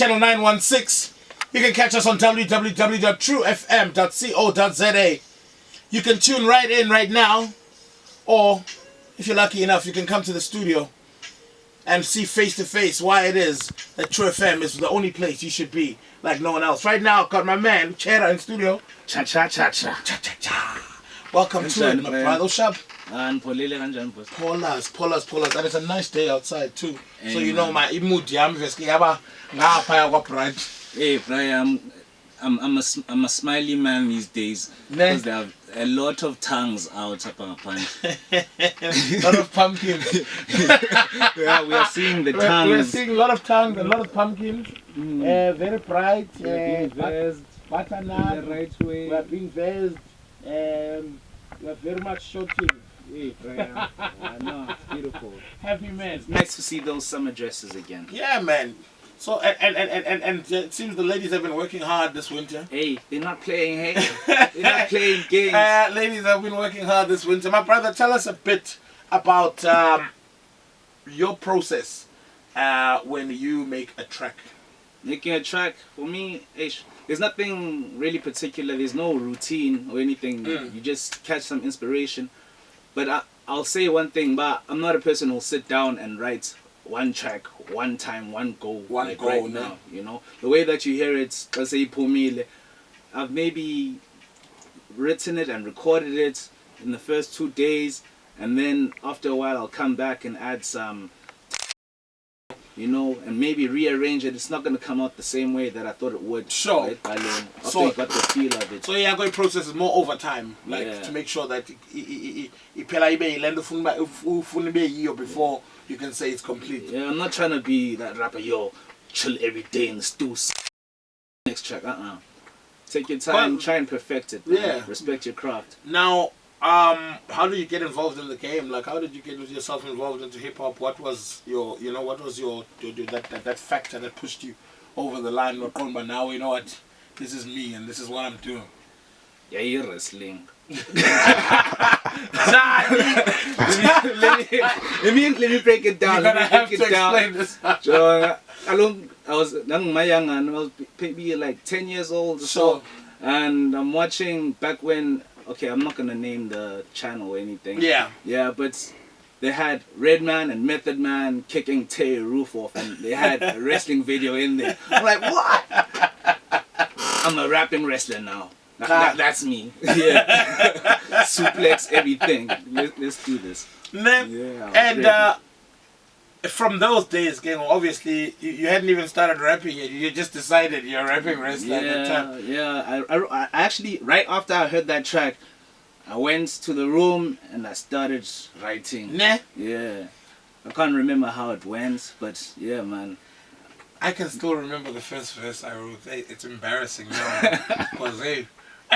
channel 916. You can catch us on www.truefm.co.za. You can tune right in right now, or if you're lucky enough, you can come to the studio and see face to face why it is that True FM is the only place you should be, like no one else. Right now, I've got my man Cherra in studio. Cha cha cha cha. Cha cha cha. Welcome to it, my brother. Shab. Polas. And it's a nice day outside too. So you know my mood. Hey, Brian, I'm a smiley man these days because there are a lot of tongues out up on a lot of pumpkins. Yeah, we are seeing the tongues. We're seeing a lot of tongues, a lot of pumpkins. Very bright. Butternut. The right way. We are being versed. We are very much shooting. Hey, Brian. No, it's beautiful. Happy man. It's nice to see those summer dresses again. Yeah, man. So and it seems the ladies have been working hard this winter. Hey, they're not playing. Hey, they're not playing games. Ladies have been working hard this winter. My brother, tell us a bit about your process when you make a track. Making a track for me, there's nothing really particular. There's no routine or anything. You just catch some inspiration. But I'll say one thing. But I'm not a person who'll sit down and write one track, one time, one go right now. You know, the way that you hear it, let's say Pumile, I've maybe written it and recorded it in the first 2 days, and then after a while I'll come back and add some, you know, and maybe rearrange it. It's not going to come out the same way that I thought it would. Sure. Right? After you got the feel of it. So yeah, going process is more over time, like to make sure that before you can say it's complete. Yeah, I'm not trying to be that rapper, yo, chill every day in the stew. Next track, Take your time, try and perfect it. Yeah. Respect your craft. Now, how did you get involved in the game? Like, how did you get yourself involved into hip hop? What was your, that factor that pushed you over the line? But now you know what, this is me and this is what I'm doing. Yeah, you're wrestling. let me break it down. You're gonna have to explain this. So, I was maybe like 10 years old or so, and I'm watching back when. Okay, I'm not gonna name the channel or anything. Yeah. Yeah, but they had Redman and Method Man kicking Terry Roof off, and they had a wrestling video in there. I'm like, what? I'm a rapping wrestler now. That's me. Yeah. Suplex everything. Let's do this. Yeah. And from those days, obviously you hadn't even started rapping yet. You just decided you're a rapping wrestler at the time. Yeah. I actually, right after I heard that track, I went to the room and I started writing. Yeah. I can't remember how it went, but yeah, man. I can still remember the first verse I wrote. It's embarrassing now.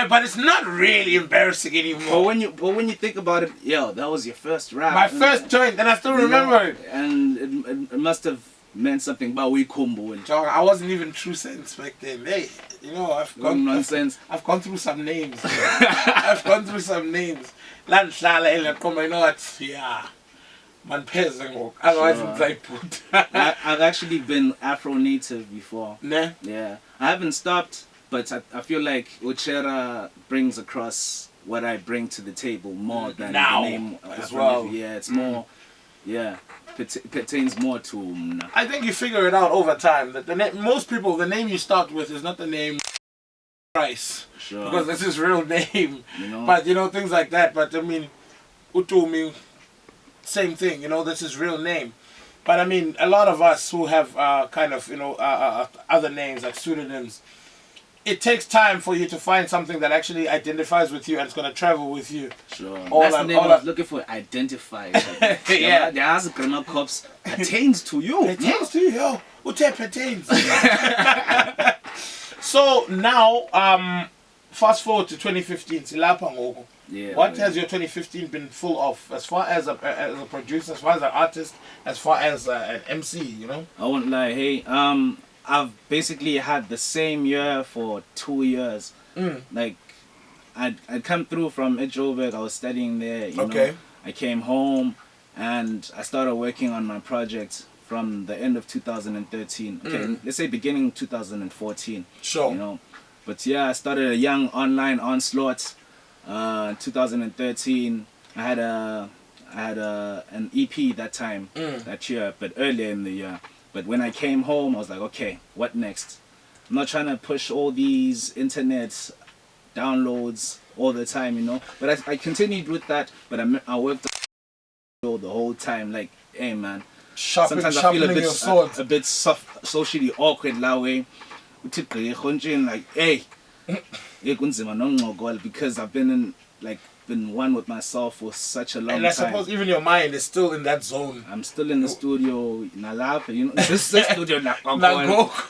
But it's not really embarrassing anymore. But when you think about it, yo, that was your first rap. My first joint, and I still remember it. And it must have meant something about we combo. I wasn't even Trusenz back then. Hey, you know, I've gone through some names. I've gone through some names. You know what? Yeah. I've actually been Afro-native before. Yeah. I haven't stopped. But I feel like Cherra brings across what I bring to the table more than now the name as well. Yeah, it's more, pertains more to. I think you figure it out over time that most people, the name you start with is not the name Price. Sure. Because that's his real name. You know? But things like that. But I mean, Utumi, same thing. That's his real name. But I mean, a lot of us who have other names like pseudonyms. It takes time for you to find something that actually identifies with you and it's going to travel with you. Sure. That's the name I was looking for, identify. Yeah. The House of Grammar Cops pertains to you. Pertains to you, yo. Ute pertains. So now, fast forward to 2015. Yeah. What has your 2015 been full of as far as a producer, as far as an artist, as far as an MC, I won't lie. Hey, I've basically had the same year for 2 years. Like, I'd come through from Joburg. I was studying there. You know. I came home and I started working on my project from the end of 2013. Okay, let's say beginning 2014. Sure. You know, but yeah, I started a young online onslaught. 2013. I had an EP that time, that year, but earlier in the year. But when I came home, I was like, okay, what next? I'm not trying to push all these internet downloads all the time, you know. But I continued with that, but I worked the whole time. Like, hey man, sometimes I feel a bit socially awkward that way. Like, hey, because I've been one with myself for such a long time. And I suppose even your mind is still in that zone. I'm still in the studio, you know. This studio,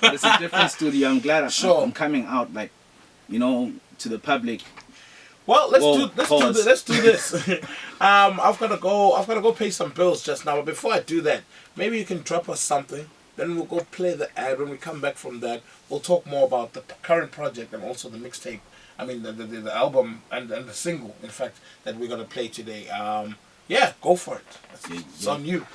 it's a different studio. I'm glad I'm coming out, like, you know, to the public. Well, let's do this. I've gotta go pay some bills just now. But before I do that, maybe you can drop us something. Then we'll go play the ad. When we come back from that, we'll talk more about the current project and also the mixtape. I mean, the album and the single, in fact, that we're gonna play today. Yeah, go for it. It's on you.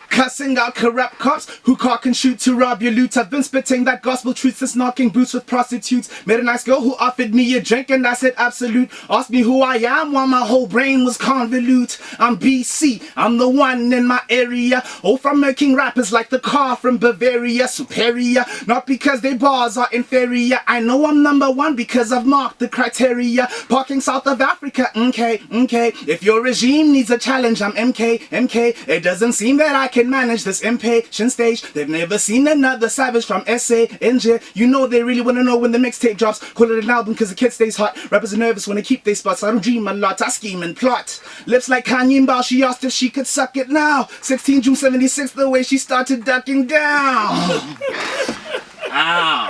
Cussing out corrupt cops who cock and shoot to rob your loot. I've been spitting that gospel truth since knocking boots with prostitutes. Met a nice girl who offered me a drink and I said absolute. Asked me who I am while my whole brain was convolute. I'm BC, I'm the one in my area. Oh, from making rappers like the car from Bavaria. Superior, not because their bars are inferior. I know I'm number one because I've marked the criteria. Parking south of Africa, okay. If your regime needs a challenge, I'm MK. It doesn't seem that I can manage this impatient stage. They've never seen another savage from SA, NJ. You know they really want to know when the mixtape drops. Call it an album because the kid stays hot. Rappers are nervous when they keep their spots. I don't dream a lot, I scheme and plot. Lips like Kanye Mbao, she asked if she could suck it now. 16 June 76, the way she started ducking down. Ow.